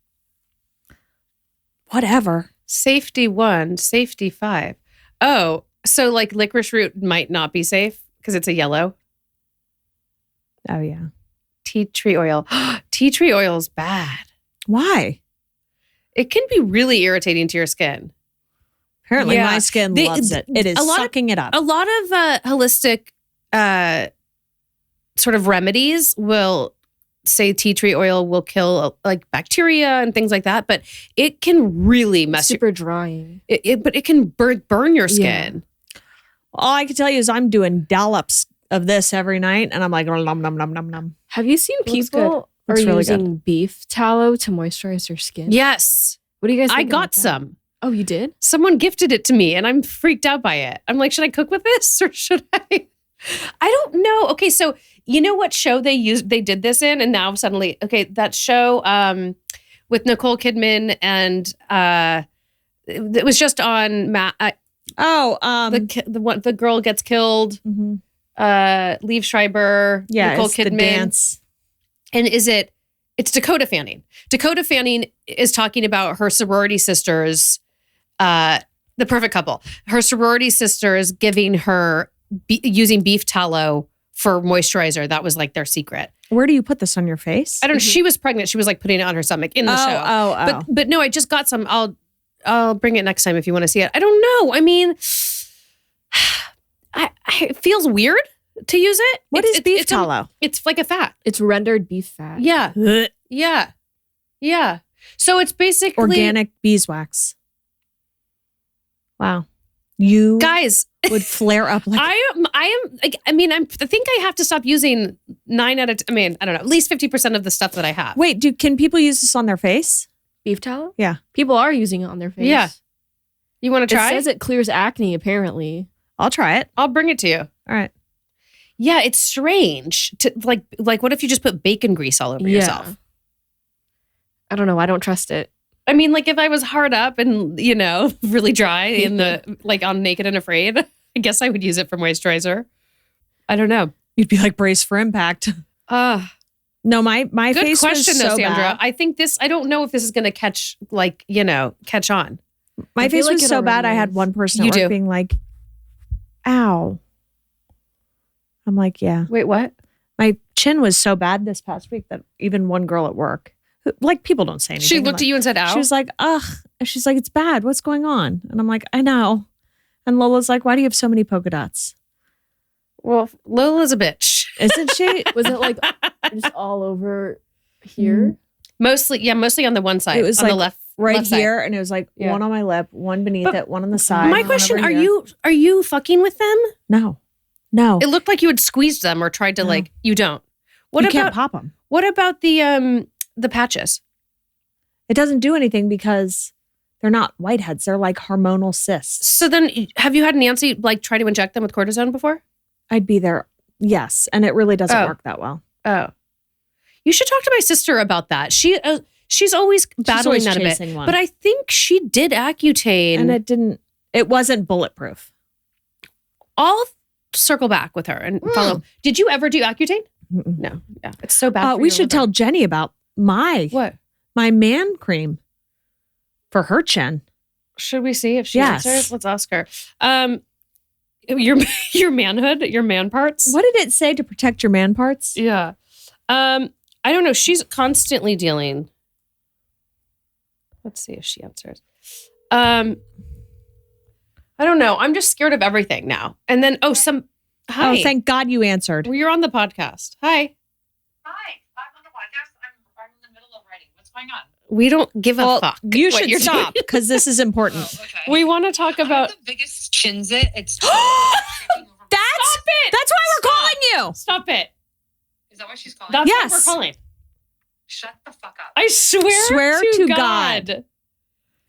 Whatever. Safety 1, safety 5. Oh, so like licorice root might not be safe because it's a yellow. Oh, yeah. Tea tree oil. Tea tree oil is bad. Why? It can be really irritating to your skin. Apparently my skin loves it. It is sucking it up. A lot of holistic sort of remedies will say tea tree oil will kill like bacteria and things like that, but it can really mess super drying. But it can burn your skin. Yeah. All I can tell you is I'm doing dollops of this every night, and I'm like, nom, nom, nom, nom, nom. Have you seen people are really using beef tallow to moisturize their skin? Yes. What do you guys think? I got some. Oh, you did? Someone gifted it to me and I'm freaked out by it. I'm like, should I cook with this or should I? I don't know. Okay, so you know what show they did this in? And now suddenly, okay, that show with Nicole Kidman and it was just on the girl gets killed. Mm-hmm. Liev Schreiber, Nicole Kidman. The dance. And it's Dakota Fanning. Dakota Fanning is talking about her sorority sisters, the perfect couple. Her sorority sisters giving her using beef tallow for moisturizer. That was like their secret. Where do you put this on your face? I don't know. She was pregnant. She was like putting it on her stomach in the show. But no, I just got some. I'll bring it next time if you want to see it. I don't know. I mean, it feels weird to use it. What is beef tallow? It's like a fat. It's rendered beef fat. Yeah. Yeah. So it's basically organic beeswax. Wow. You guys would flare up like I think I have to stop using 9 out of I don't know, at least 50% of the stuff that I have. Wait, can people use this on their face? Beef tallow? Yeah. People are using it on their face. Yeah. You want to try? It says it clears acne, apparently. I'll try it. I'll bring it to you. All right. Yeah, it's strange to like what if you just put bacon grease all over yourself? I don't know. I don't trust it. I mean, like if I was hard up and, really dry in the, like on Naked and Afraid, I guess I would use it for moisturizer. I don't know. You'd be like brace for impact. No, my good face question was though, so Sandra. bad. I think I don't know if this is going to catch on. My face was so bad. I had one person at work being like, ow. I'm like, yeah. Wait, what? My chin was so bad this past week that even one girl at work, like people don't say anything. She looked at you and said, ow? She was like, ugh. And she's like, it's bad. What's going on? And I'm like, I know. And Lola's like, why do you have so many polka dots? Well, Lola's a bitch. Isn't she? Was it like just all over here. Mostly on the one side. It was on like the left, right left side. here, and it was like Yeah. one on my lip, one beneath it, one on the side. My one question: over Are here. you fucking with them? No. It looked like you had squeezed them or tried to like. You don't. What you about can't pop them. What about the patches? It doesn't do anything because they're not whiteheads. They're like hormonal cysts. So then, have you had Nancy like try to inject them with cortisone before? I'd be there. Yes. And it really doesn't Oh. work that well. Oh, you should talk to my sister about that. She's always battling always that a bit. chasing one. But I think she did Accutane. And it wasn't bulletproof. I'll circle back with her and follow. Did you ever do Accutane? Mm-mm. No. Yeah, it's so bad. For We your should liver. tell Jenny about my What man cream for her chin. should we see if she Yes. answers? Let's ask her. Your manhood, your man parts. What did it say to protect your man parts? Yeah. I don't know. She's constantly dealing. Let's see if she answers. I don't know. I'm just scared of everything now. And then, hi. Oh, thank God you answered. Well, you're on the podcast. Hi. Hi, I'm on the podcast. I'm in the middle of writing. What's going on? We don't give a fuck. You what should you're stop doing. because this is important. Okay. We want to talk I have about. the biggest chinzit. It's That's why we're calling you. Stop it. Is that why she's calling? That's Yes. what we're calling. Shut the fuck up. I swear to God.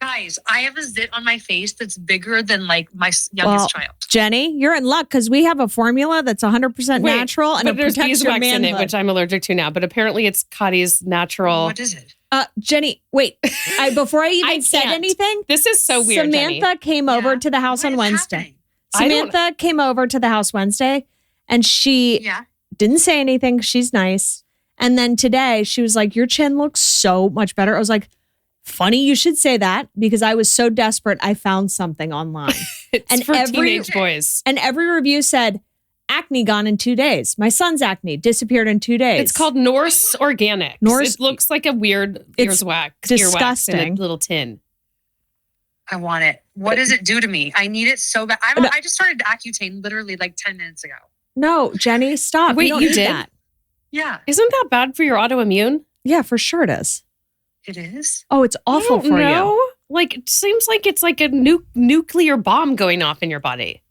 Guys, I have a zit on my face that's bigger than like my youngest Well, child. Jenny, you're in luck because we have a formula that's 100% Wait, natural and but it there's protects your beeswax in manhood. it, which I'm allergic to now. But apparently, it's Kottie's natural. What is it? Jenny, wait. Before I even I said can't. anything, This is so weird, Samantha Jenny. came over Yeah. to the house What on is Wednesday. happening? I don't- Samantha came over to the house Wednesday and she Yeah. didn't say anything. She's nice. And then today she was like, your chin looks so much better. I was like, funny you should say that because I was so desperate. I found something online. It's And for every- teenage boys. And every review said, acne gone in 2 days. My son's acne disappeared in 2 days. It's called Norse Organics. Norse- It looks like a weird It's earwax disgusting. in a little tin. I want it. What does it do to me? I need it so bad. I just started Accutane literally like 10 minutes ago. No, Jenny, stop. Wait, you don't you need did? that. Yeah, Isn't that bad for your autoimmune? Yeah, for sure it is. it is. Oh, it's awful for you. Like it seems like it's like a nuclear bomb going off in your body.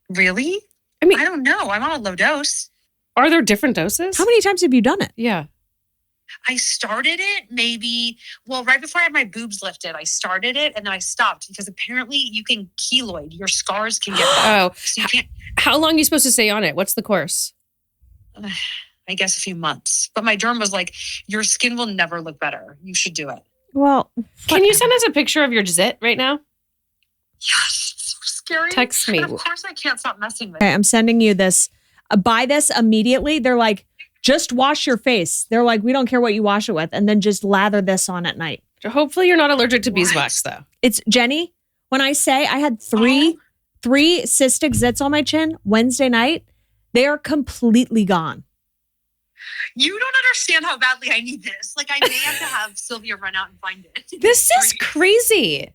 Really? I mean- I don't know. I'm on a low dose. Are there different doses? How many times have you done it? Yeah. I started it right before I had my boobs lifted. I started it and then I stopped because apparently you can keloid. Your scars can get bad. Oh, So you can't, how long are you supposed to stay on it? What's the course? I guess a few months. But my derm was like, your skin will never look better. You should do it. Well, Can you send us a picture of your zit right now? Yes, it's so scary. Text me. And of course I can't stop messing with okay, it. I'm sending you this. Buy this immediately. They're like, just wash your face. They're like, we don't care what you wash it with. And then just lather this on at night. Hopefully you're not allergic to What? beeswax though. It's Jenny. When I say I had three cystic zits on my chin Wednesday night, they are completely gone. You don't understand how badly I need this. Like I may have to have Sylvia run out and find it. This is crazy.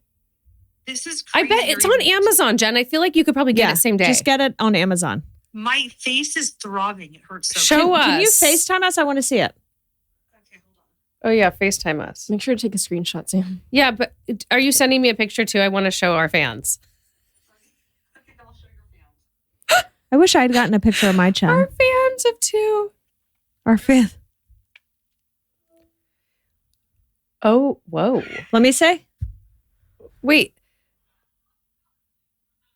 This is I crazy. bet it's on Amazon, Jen. I feel like you could probably get it same day. Just get it on Amazon. My face is throbbing. It hurts so Show bad. us. Can you FaceTime us? I want to see it. Okay, hold on. Oh yeah, FaceTime us. Make sure to take a screenshot, Sam. Yeah, but are you sending me a picture too? I want to show our fans. Okay, I'll show your fans. I wish I had gotten a picture of my chin. Our fans of two. Our fan. Oh, whoa. Let me say. Wait.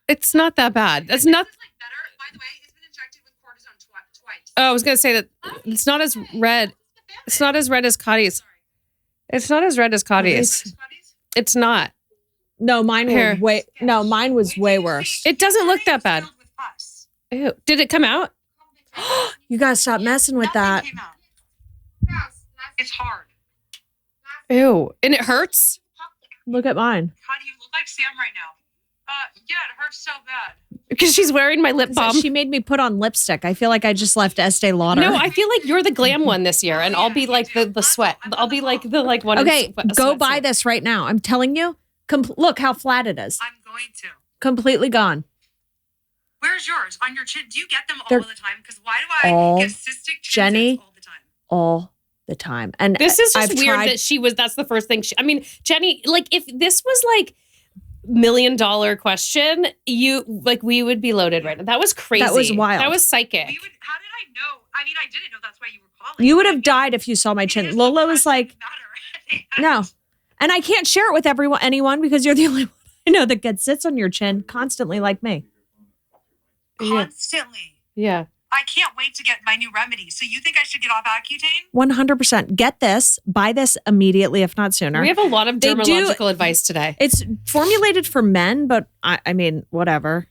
It's not that bad. That's not. This is like better. By the way, it's been injected with cortisone twice. Oh, I was gonna say that it's not as red. It's not as red as Kottie's. It's not as red as Kottie's. It's not. No, mine Here. was way. No, mine was way worse. It doesn't look that bad. Ew. Did it come out? You gotta stop messing with that. It's hard. Ew. And it hurts? Look at mine. How do you look like Sam right now? Yeah, it hurts so bad. Because she's wearing my lip balm. She made me put on lipstick. I feel like I just left Estee Lauder. No, I feel like you're the glam one this year, and I'll be like the sweat. I'll be like the one. Okay, in go sweatsuit. buy this right now. I'm telling you. Look how flat it is. I'm going to. Completely gone. Where's yours? On your chin? Do you get them all They're the time? Because why do I all- get cystic chin Jenny, all the time? all the time. And This is just I've weird tried- that that's the first thing I mean, Jenny, like if this was like $1 million question, we would be loaded right now. That was crazy. That was wild. That was psychic. How did I know? I mean, I didn't know that's why you were calling. You would have died if you saw my chin. Lola was like, no. And I can't share it with anyone because you're the only one I know that gets sits on your chin constantly like me. Constantly. Yeah. I can't wait to get my new remedy. So you think I should get off Accutane? 100%. Get this. Buy this immediately, if not sooner. We have a lot of They do- dermatological advice today. It's formulated for men, but I mean, whatever.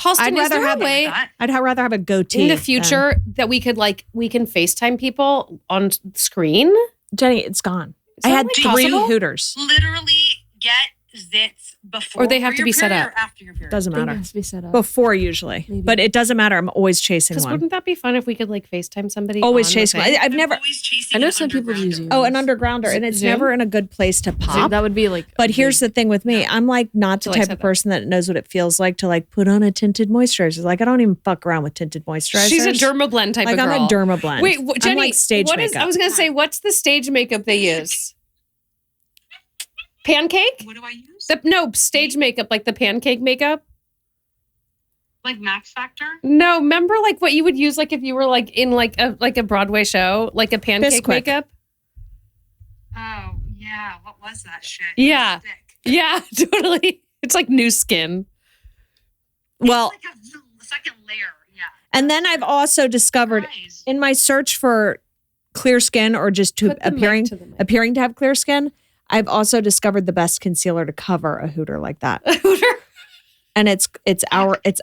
Halston, is there a way I'd rather have a goatee. in the future that we can FaceTime people on screen? Jenny, it's gone. Is I that, had like, 3 possible? Hooters. Literally get zits before Or they have to your be set period up. or after your period. Doesn't I think it matter. has to be set up. Before usually. Maybe. But it doesn't matter. I'm always chasing Because one. wouldn't that be fun if we could FaceTime somebody? Always on the chasing one. thing? I've I'm never. always chasing I know an some people use undergrounder. you. Oh, an undergrounder. And it's Zoom? never in a good place to So pop. that would be like. But here's the thing with me. I'm like not the Till I type said of that. person that knows what it feels like to like put on a tinted moisturizer. Like I don't even fuck around with tinted moisturizers. She's a dermablend type Like of girl. I'm a dermablend. Wait, Jenny, I'm like stage what is? makeup. I was gonna say, what's the stage makeup they use? Pancake? What do I use? Stage makeup, like the pancake makeup. Like Max Factor? No, remember like what you would use like if you were like in like a Broadway show, like a pancake Bisquick. makeup. Oh, yeah. What was that shit? Yeah. It was thick. Yeah, totally. It's like new skin. Well, It's like a second layer. Yeah. and then I've also discovered Nice. in my search for clear skin or just to Put the mic appearing to the mic. appearing to have clear skin, I've also discovered the best concealer to cover a Hooter like that. And it's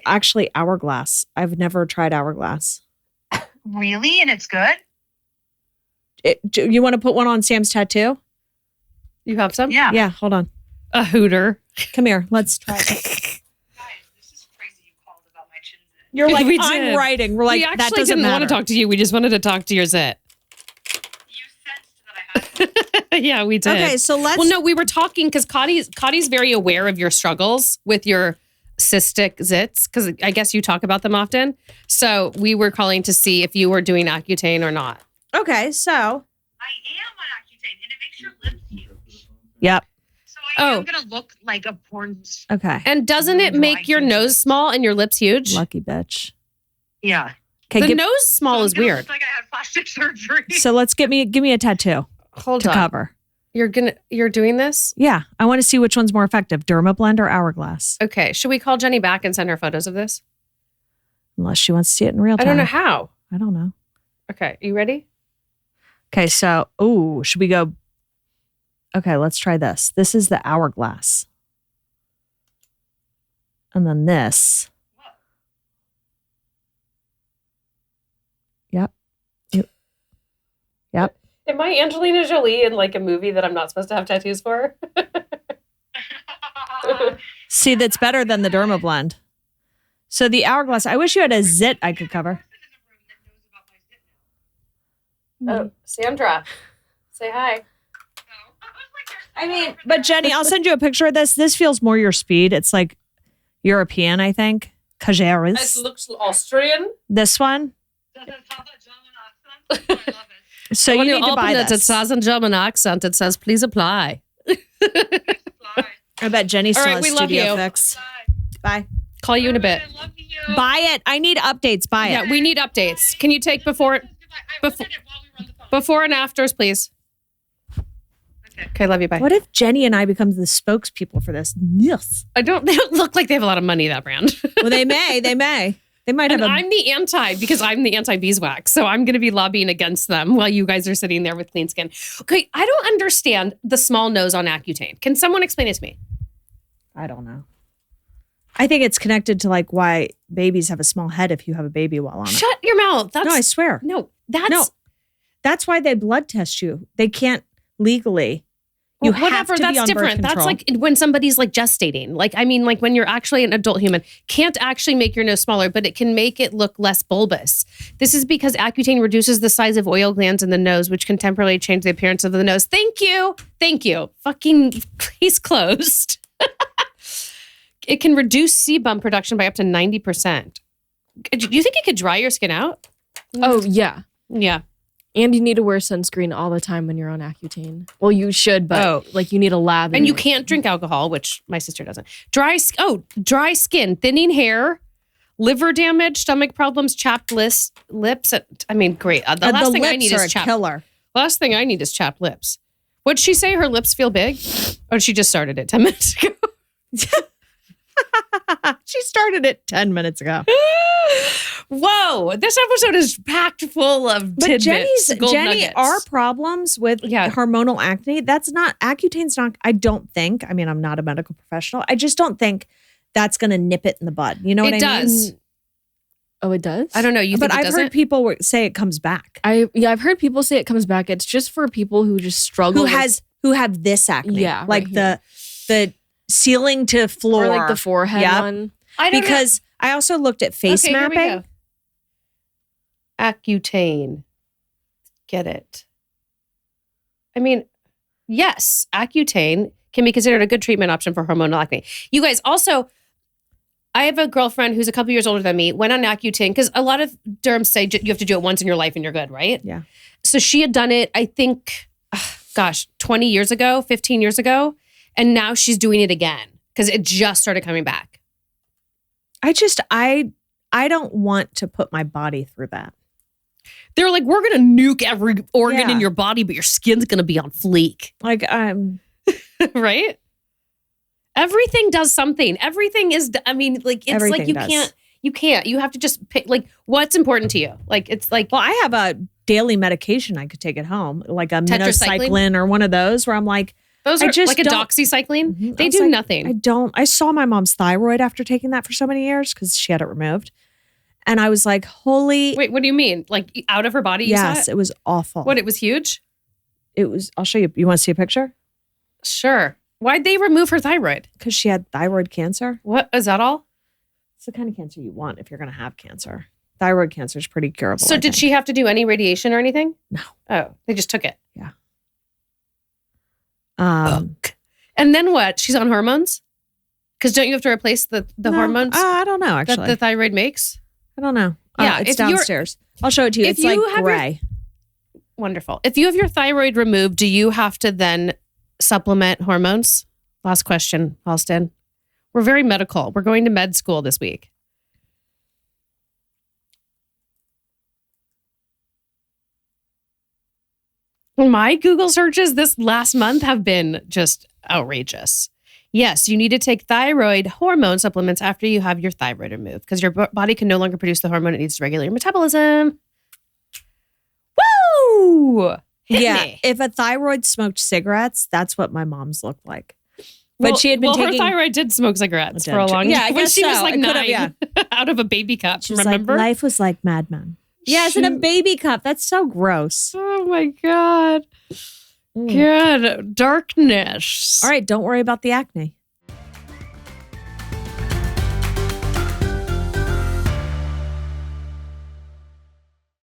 actually Hourglass. I've never tried Hourglass. Really? And it's good? You want to put one on Sam's tattoo? You have some? Yeah. Yeah, hold on. A Hooter. Come here. Let's try it. Guys, this is crazy you called about my chin zit. You're like, We I'm did. writing. We're like, we that actually doesn't didn't want matter. to talk to you. We just wanted to talk to your zit. You sensed that I had Yeah, we did. Okay, so let's. Well, no, we were talking because Kottie's very aware of your struggles with your cystic zits because I guess you talk about them often. So we were calling to see if you were doing Accutane or not. Okay, so. I am on Accutane, and it makes your lips huge. Yep. So I am going to look like a porn star. Okay. And doesn't it make your nose small and your lips huge? Lucky bitch. Yeah. Okay, The nose small So is I'm gonna weird. look like I had plastic surgery. so let's give me a tattoo Hold to on. cover. You're doing this? Yeah, I want to see which one's more effective, Dermablend or Hourglass. Okay. Should we call Jenny back and send her photos of this? Unless she wants to see it in real I time. don't know how. I don't know. Okay. You ready? Okay, so should we go? Okay, let's try this. This is the Hourglass, and then this. Yep. Am I Angelina Jolie in like a movie that I'm not supposed to have tattoos for? See, that's better than the Dermablend. So the Hourglass. I wish you had a zit I could cover. Oh, Sandra. Say hi. I mean, but Jenny, I'll send you a picture of this. This feels more your speed. It's like European, I think. Cajeras. looks Austrian. This one. Does it have a German accent? I love it. So you When need to buy it, it this. says in German accent, it says, please apply. I bet Jenny still All right, has we love Studio you. Fix. Bye. Call you in a bit. I love you. Buy it. I need updates. Buy it. Yeah, we need updates. Can you take before I ordered it while we were on the phone. before and afters, please? Okay, love you. Bye. What if Jenny and I become the spokespeople for this? Yes. They don't look like they have a lot of money, that brand. Well, they may. They may. They might have And a. I'm the anti because I'm the anti beeswax. So I'm going to be lobbying against them while you guys are sitting there with clean skin. Okay, I don't understand the small nose on Accutane. Can someone explain it to me? I don't know. I think it's connected to like why babies have a small head if you have a baby while on it. Shut your mouth. That's No, I swear. that's No. That's why they blood test you. They can't legally. You well, have whatever. to That's be on different. birth That's control. like when somebody's like gestating. Like, I mean, like when you're actually an adult human, can't actually make your nose smaller, but it can make it look less bulbous. This is because Accutane reduces the size of oil glands in the nose, which can temporarily change the appearance of the nose. Thank you. Thank you. Fucking case closed. It can reduce sebum production by up to 90%. Do you think it could dry your skin out? Oh yeah. Yeah. And you need to wear sunscreen all the time when you're on Accutane. Well, you should, but like you need a lab. And you can't drink alcohol, which my sister doesn't. Dry skin, thinning hair, liver damage, stomach problems, chapped lips. I mean, great. The last thing I need is chapped. Killer. Last thing I need is chapped lips. What'd she say? Her lips feel big? Or she just started it 10 minutes ago? She started it 10 minutes ago. Whoa, this episode is packed full of tidbits. Jenny, our problems with hormonal acne, Accutane's not, I don't think, I mean, I'm not a medical professional. I just don't think that's going to nip it in the bud. You know what I mean? It does. Oh, it does? I don't know. But I've heard people say it comes back. I've heard people say it comes back. It's just for people who just struggle. Who have this acne. Yeah. Like the ceiling to floor. Or like the forehead one. Because I also looked at face mapping. Accutane. Get it. I mean, yes, Accutane can be considered a good treatment option for hormonal acne. You guys also, I have a girlfriend who's a couple years older than me, went on Accutane because a lot of derms say you have to do it once in your life and you're good, right? Yeah. So she had done it, I think, 20 years ago, 15 years ago. And now she's doing it again because it just started coming back. I don't want to put my body through that. They're like, we're going to nuke every organ in your body, but your skin's going to be on fleek. Like, right? Everything does something. Everything is, I mean, like, it's Everything like you does. can't. You have to just pick, like, what's important to you? Like, it's like. Well, I have a daily medication I could take at home, like a Tetracycline? minocycline or one of those where I'm like, those are like a doxycycline. Mm-hmm. They do nothing. I saw my mom's thyroid after taking that for so many years because she had it removed. And I was like, holy. Wait, what do you mean? Like out of her body? Yes, it was awful. What, it was huge? It was, I'll show you. You want to see a picture? Sure. Why'd they remove her thyroid? Because she had thyroid cancer. What, is that all? It's the kind of cancer you want if you're going to have cancer. Thyroid cancer is pretty curable. So did she have to do any radiation or anything? No. Oh, they just took it. Yeah. And then what? She's on hormones? Because don't you have to replace the hormones? I don't know, actually. That the thyroid makes? I don't know. Yeah, it's downstairs. I'll show it to you. It's like gray. Wonderful. If you have your thyroid removed, do you have to then supplement hormones? Last question, Halston. We're very medical. We're going to med school this week. My Google searches this last month have been just outrageous. Yes, you need to take thyroid hormone supplements after you have your thyroid removed because your body can no longer produce the hormone it needs to regulate your metabolism. Woo! Hit me. If a thyroid smoked cigarettes, that's what my mom's looked like. But she had been taking... her thyroid did smoke cigarettes for a long time. Yeah, I guess she was so. like 9 out of a baby cup, She's remember? like, life was like Mad Men. Yes, in a baby cup. That's so gross. Oh my God. God, darkness. All right, don't worry about the acne.